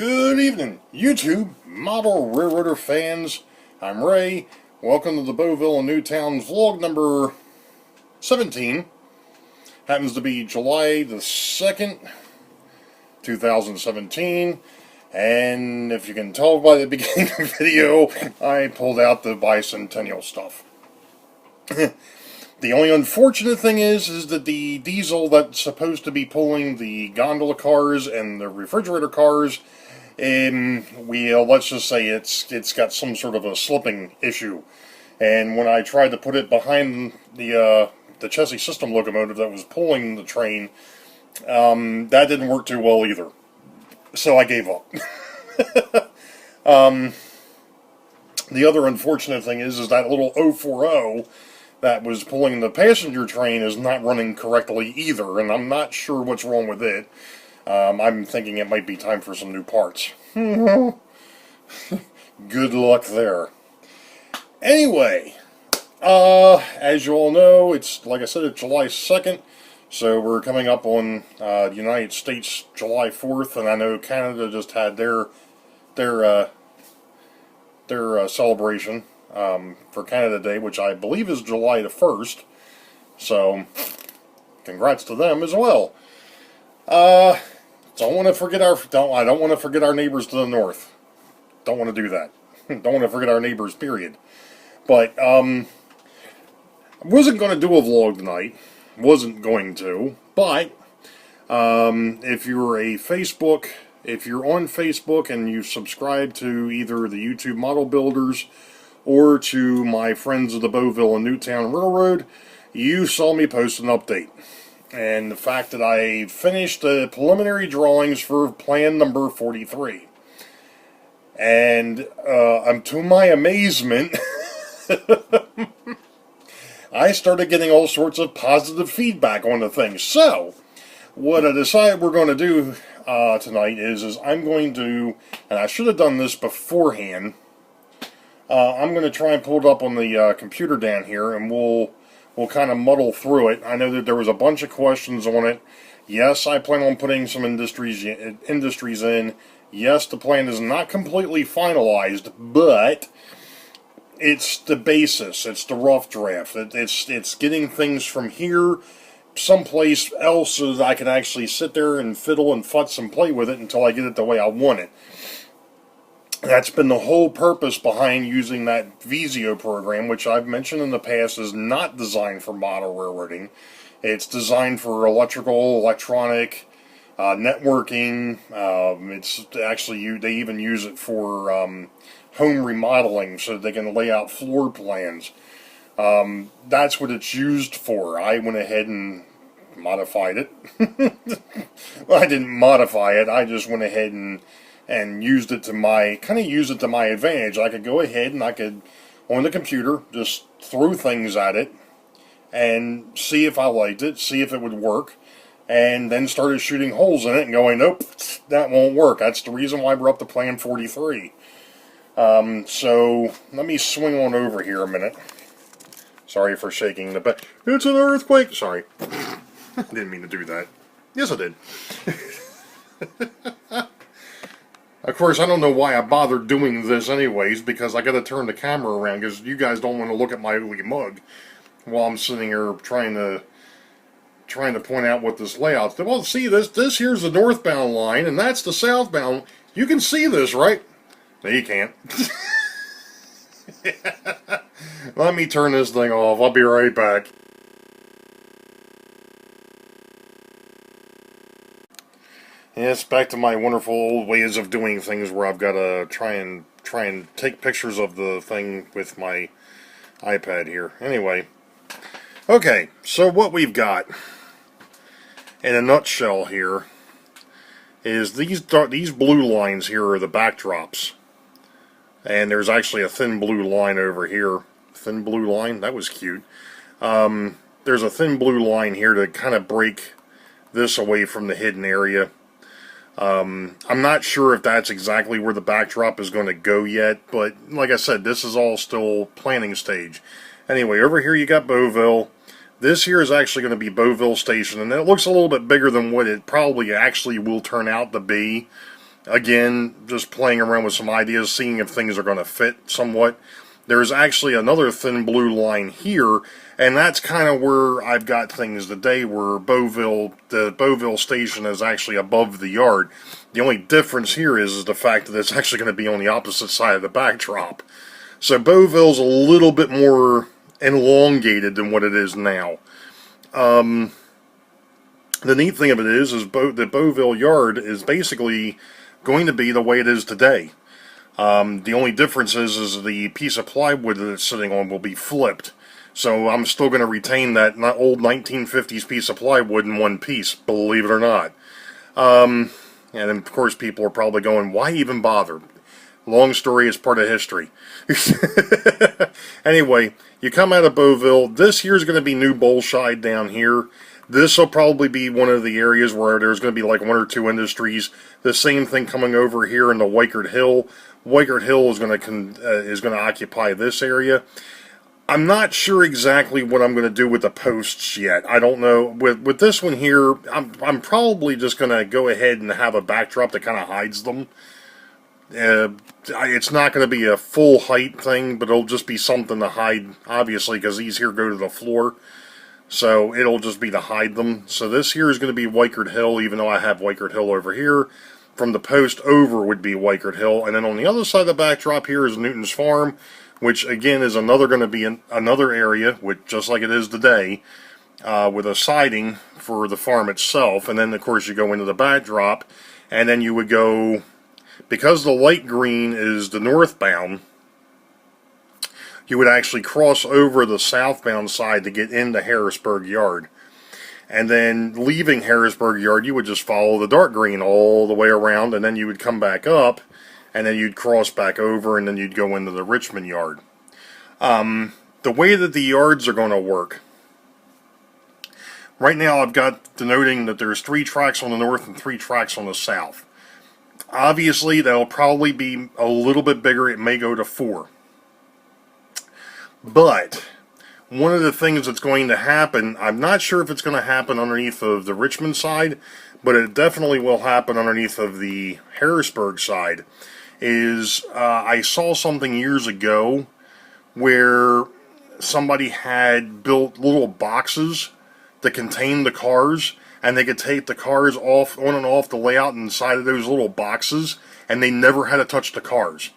Good evening, YouTube model railroader fans. I'm Ray. Welcome to the Boeville and Newtown vlog number 17. Happens to be July the 2nd, 2017. And if you can tell by the beginning of the video, I pulled out the bicentennial stuff. The only unfortunate thing is that the diesel that's supposed to be pulling the gondola cars and the refrigerator cars, let's just say it's got some sort of a slipping issue. And when I tried to put it behind the chassis system locomotive that was pulling the train, that didn't work too well either. So I gave up. The other unfortunate thing is that little 040 that was pulling the passenger train is not running correctly either, and I'm not sure what's wrong with it. I'm thinking it might be time for some new parts. Good luck there. Anyway, as you all know, it's, like I said, it's July 2nd, so we're coming up on the United States July 4th, and I know Canada just had their celebration for Canada Day, which I believe is July the 1st. So, congrats to them as well. Don't want to forget I don't want to forget our neighbors to the north. Don't want to do that. Don't want to forget our neighbors, period. But I wasn't going to do a vlog tonight. Wasn't going to. But if you're on Facebook and you subscribe to either the YouTube Model Builders or to my friends of the Boeville and Newtown Railroad, you saw me post an update. And the fact that I finished the preliminary drawings for plan number 43. And to my amazement, I started getting all sorts of positive feedback on the thing. So, what I decided we're going to do tonight is I'm going to, and I should have done this beforehand, I'm going to try and pull it up on the computer down here, and we'll kind of muddle through it. I know that there was a bunch of questions on it. Yes, I plan on putting some industries in. Yes, the plan is not completely finalized, but it's the basis. It's the rough draft. It's getting things from here someplace else so that I can actually sit there and fiddle and futz and play with it until I get it the way I want it. That's been the whole purpose behind using that Visio program, which I've mentioned in the past is not designed for model railroading. It's designed for electrical, electronic, networking. It's actually, they even use it for home remodeling so they can lay out floor plans. That's what it's used for. I went ahead and modified it. Well, I didn't modify it. I just went ahead and used it to my advantage. I could go ahead and I could, on the computer, just throw things at it and see if I liked it, see if it would work, and then started shooting holes in it and going, nope, that won't work. That's the reason why we're up to plan 43. So, let me swing on over here a minute. Sorry for shaking the bed. It's an earthquake! Sorry. Didn't mean to do that. Yes, I did. Of course, I don't know why I bothered doing this anyways, because I gotta turn the camera around, because you guys don't want to look at my ugly mug while I'm sitting here trying to point out what this layout's. Well, see, this here's the northbound line, and that's the southbound. You can see this, right? No, you can't. Let me turn this thing off. I'll be right back. Yes, back to my wonderful old ways of doing things where I've got to try and take pictures of the thing with my iPad here. Anyway, okay, so what we've got in a nutshell here is these blue lines here are the backdrops. And there's actually a thin blue line over here. Thin blue line? That was cute. There's a thin blue line here to kind of break this away from the hidden area. I'm not sure if that's exactly where the backdrop is going to go yet, but like I said, this is all still planning stage. Anyway, over here you got Boeville. This here is actually going to be Boeville Station, and it looks a little bit bigger than what it probably actually will turn out to be. Again, just playing around with some ideas, seeing if things are going to fit somewhat. There's actually another thin blue line here, and that's kind of where I've got things today, where the Boeville station is actually above the yard. The only difference here is the fact that it's actually going to be on the opposite side of the backdrop. So Boeville's a little bit more elongated than what it is now. The neat thing of it is the Boeville yard is basically going to be the way it is today. The only difference is the piece of plywood that it's sitting on will be flipped. So I'm still going to retain that old 1950s piece of plywood in one piece, believe it or not. And then, of course, people are probably going, why even bother? Long story is part of history. Anyway, you come out of Boeville. This here is going to be New Bolshide down here. This will probably be one of the areas where there's going to be like one or two industries. The same thing coming over here in the Wykert Hill. Wykert Hill is going to occupy this area. I'm not sure exactly what I'm going to do with the posts yet. I don't know. With this one here, I'm probably just going to go ahead and have a backdrop that kind of hides them. It's not going to be a full height thing, but it'll just be something to hide, obviously, because these here go to the floor. So it'll just be to hide them. So this here is going to be Wykert Hill, even though I have Wykert Hill over here. From the post over would be Wykert Hill. And then on the other side of the backdrop here is Newton's Farm, which again is going to be another area, which just like it is today, with a siding for the farm itself. And then, of course, you go into the backdrop, and then you would go, because the light green is the northbound, you would actually cross over the southbound side to get into Harrisburg Yard. And then leaving Harrisburg Yard, you would just follow the dark green all the way around, and then you would come back up, and then you'd cross back over, and then you'd go into the Richmond Yard. The way that the yards are going to work, right now I've got denoting that there's 3 tracks on the north and 3 tracks on the south. Obviously, that'll probably be a little bit bigger. It may go to 4. But one of the things that's going to happen, I'm not sure if it's going to happen underneath of the Richmond side, but it definitely will happen underneath of the Harrisburg side, is I saw something years ago where somebody had built little boxes that contained the cars, and they could take the cars off, on and off the layout inside of those little boxes, and they never had to touch the cars.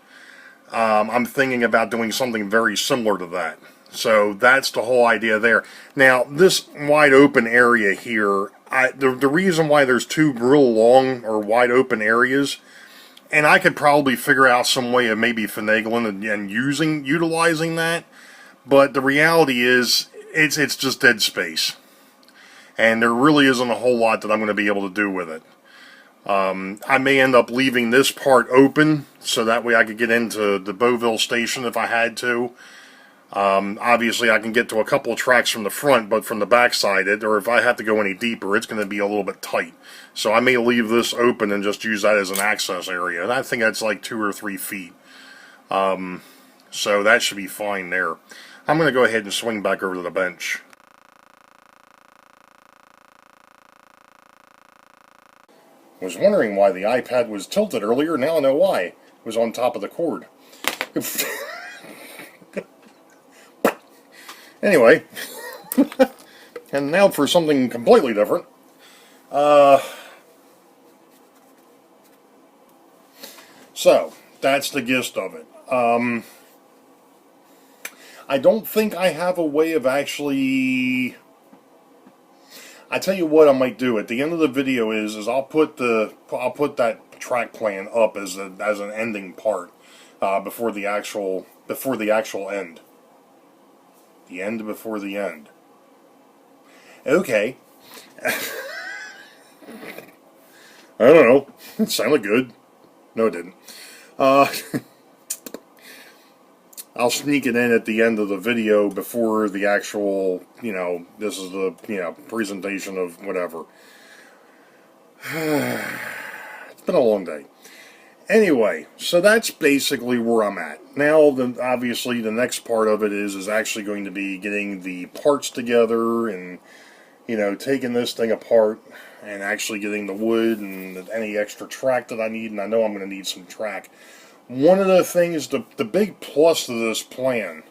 I'm thinking about doing something very similar to that. So that's the whole idea there. Now, this wide open area here, the reason why there's 2 real long or wide open areas, and I could probably figure out some way of maybe finagling and utilizing that, but the reality is it's just dead space. And there really isn't a whole lot that I'm going to be able to do with it. I may end up leaving this part open, so that way I could get into the Boeville station if I had to. Obviously, I can get to a couple of tracks from the front, but from the back side, or if I have to go any deeper, it's going to be a little bit tight. So I may leave this open and just use that as an access area. And I think that's like 2 or 3 feet. So that should be fine there. I'm going to go ahead and swing back over to the bench. Was wondering why the iPad was tilted earlier. Now I know why. It was on top of the cord. Anyway, and now for something completely different. So, that's the gist of it. I don't think I have a way of actually... I tell you what I might do at the end of the video is I'll put that track plan up as an ending part before the actual end. The end before the end. Okay. I don't know. It sounded good. No, it didn't. I'll sneak it in at the end of the video before the actual, this is the, presentation of whatever. It's been a long day. Anyway, so that's basically where I'm at. Now, obviously, the next part of it is actually going to be getting the parts together and, taking this thing apart. and actually getting the wood and any extra track that I need, and I know I'm going to need some track. One of the things, the big plus to this plan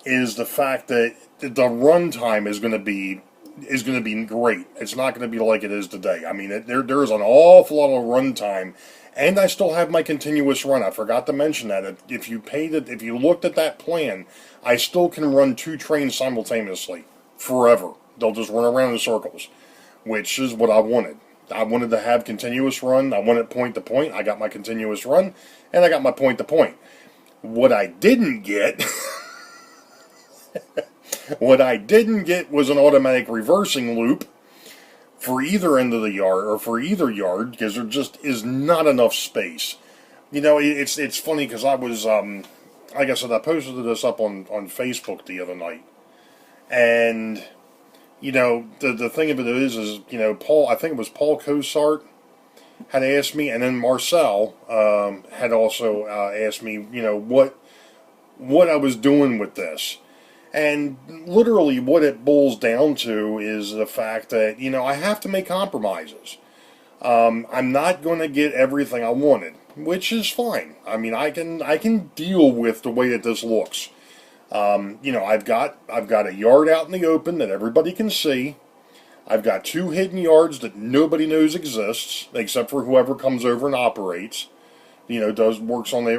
is the fact that the runtime is going to be great. It's not going to be like it is today. I mean, there's an awful lot of runtime, and I still have my continuous run. I forgot to mention that. If you looked at that plan, I still can run 2 trains simultaneously forever. They'll just run around in circles, which is what I wanted. I wanted to have continuous run. I wanted point to point. I got my continuous run, and I got my point to point. What I didn't get, was an automatic reversing loop for either end of the yard, or for either yard, because there just is not enough space. You know, it's funny because I was, like I said, I posted this up on Facebook the other night, and you know, the thing of it is, you know, I think it was Paul Cosart had asked me, and then Marcel had also asked me, you know, what I was doing with this. And literally what it boils down to is the fact that, you know, I have to make compromises. I'm not going to get everything I wanted, which is fine. I mean, I can deal with the way that this looks. You know, I've got a yard out in the open that everybody can see. I've got 2 hidden yards that nobody knows exists, except for whoever comes over and operates. You know, works on the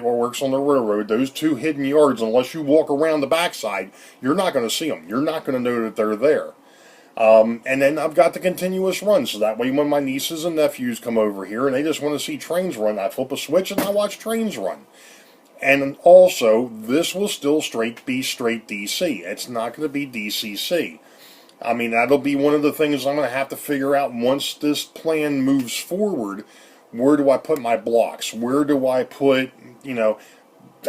railroad. Those 2 hidden yards, unless you walk around the backside, you're not going to see them. You're not going to know that they're there. And then I've got the continuous run, so that way when my nieces and nephews come over here and they just want to see trains run, I flip a switch and I watch trains run. And also, this will still be straight DC. It's not going to be DCC. I mean, that'll be one of the things I'm going to have to figure out once this plan moves forward. Where do I put my blocks? Where do I put, you know,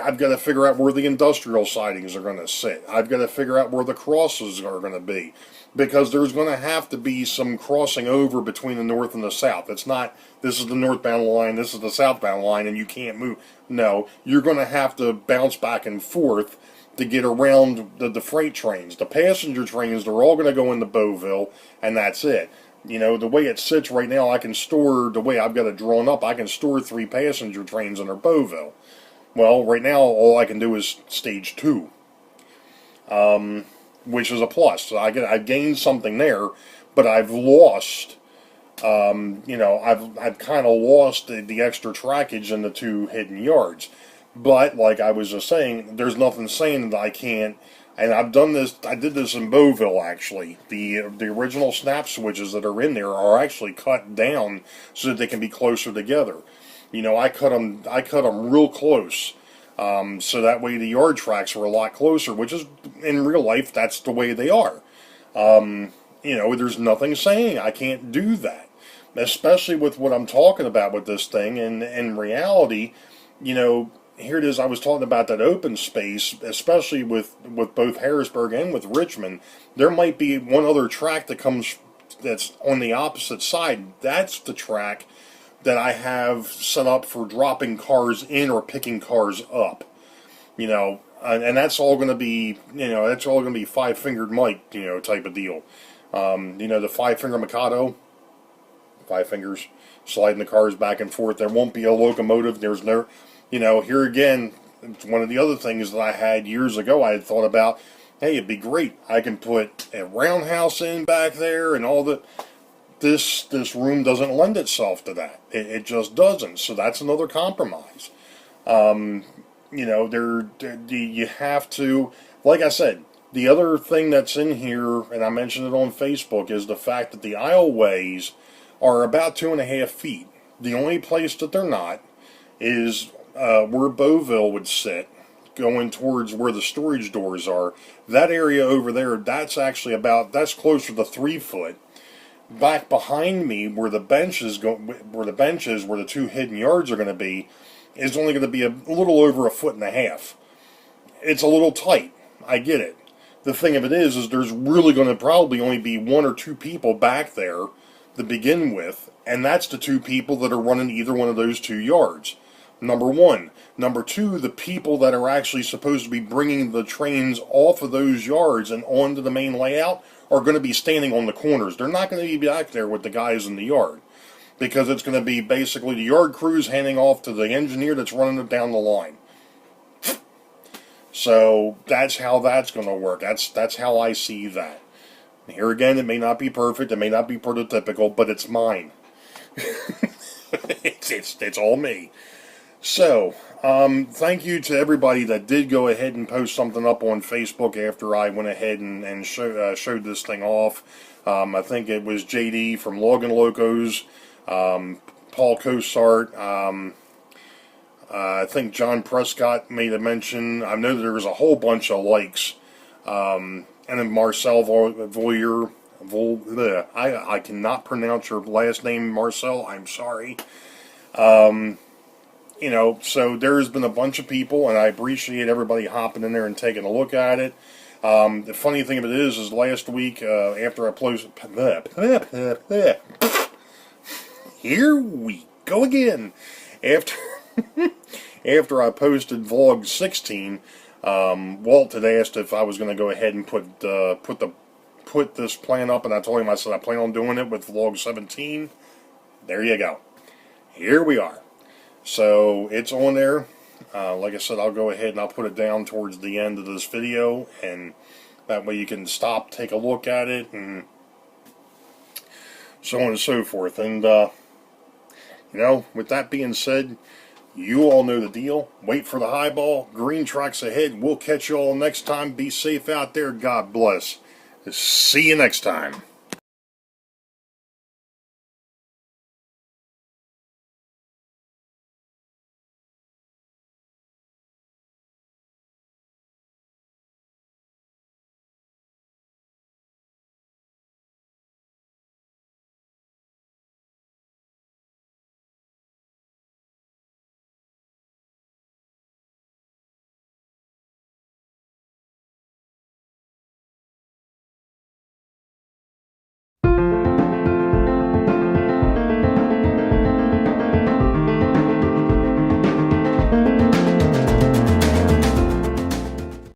I've got to figure out where the industrial sidings are going to sit. I've got to figure out where the crosses are going to be. Because there's going to have to be some crossing over between the north and the south. It's not, this is the northbound line, this is the southbound line, and you can't move. No, you're going to have to bounce back and forth to get around the freight trains. The passenger trains, they're all going to go into Boeville, and that's it. You know, the way it sits right now, I can store, the way I've got it drawn up, I can store 3 passenger trains under Boeville. Well, right now, all I can do is stage 2. Which is a plus. So I've gained something there, but I've lost, you know, I've kind of lost the extra trackage in the 2 hidden yards. But, like I was just saying, there's nothing saying that I can't, and I've done this, I did this in Boeville, actually. The original snap switches that are in there are actually cut down so that they can be closer together. You know, I cut them real close. So that way the yard tracks are a lot closer, which is, in real life, that's the way they are. You know, there's nothing saying I can't do that. Especially with what I'm talking about with this thing, and in reality, you know, here it is, I was talking about that open space, especially with both Harrisburg and with Richmond. There might be one other track that's on the opposite side. That's the track that I have set up for dropping cars in or picking cars up, you know, and that's all going to be, you know, that's all going to be 5-fingered Mike, you know, type of deal. You know, the 5-finger Mikado, 5 fingers, sliding the cars back and forth. There won't be a locomotive. There's no, you know, here again, it's one of the other things that I had years ago. I had thought about, hey, it'd be great. I can put a roundhouse in back there and all the. This room doesn't lend itself to that. It just doesn't. So that's another compromise. You know, you have to, like I said, the other thing that's in here, and I mentioned it on Facebook, is the fact that the aisleways are about 2.5 feet. The only place that they're not is where Boeville would sit, going towards where the storage doors are. That area over there, that's actually that's closer to 3 foot. Back behind me, where the benches where the 2 hidden yards are going to be, is only going to be a little over 1.5 feet. It's a little tight. I get it. The thing of it is there's really going to probably only be 1 or 2 people back there to begin with, and that's the 2 people that are running either one of those 2 yards. Number 1. Number two, the people that are actually supposed to be bringing the trains off of those yards and onto the main layout are going to be standing on the corners. They're not going to be back there with the guys in the yard, because it's going to be basically the yard crews handing off to the engineer that's running it down the line. So that's how that's going to work. That's how I see that. Here again, it may not be perfect, it may not be prototypical, but it's mine. it's all me. So, thank you to everybody that did go ahead and post something up on Facebook after I went ahead and showed this thing off. I think it was JD from Loggin' Locos, Paul Cosart, I think John Prescott made a mention. I know there was a whole bunch of likes. And then Marcel Voyer. I cannot pronounce your last name, Marcel. I'm sorry. You know, so there's been a bunch of people, and I appreciate everybody hopping in there and taking a look at it. The funny thing of it is last week, after I posted... Here we go again. After I posted vlog 16, Walt had asked if I was going to go ahead and put this plan up, and I told him, I said I plan on doing it with vlog 17. There you go. Here we are. So it's on there. Like I said, I'll go ahead and I'll put it down towards the end of this video, and that way you can stop, take a look at it, and so on and so forth. And you know, with that being said, you all know the deal. Wait for the highball. Green tracks ahead. We'll catch you all next time. Be safe out there. God bless. See you next time.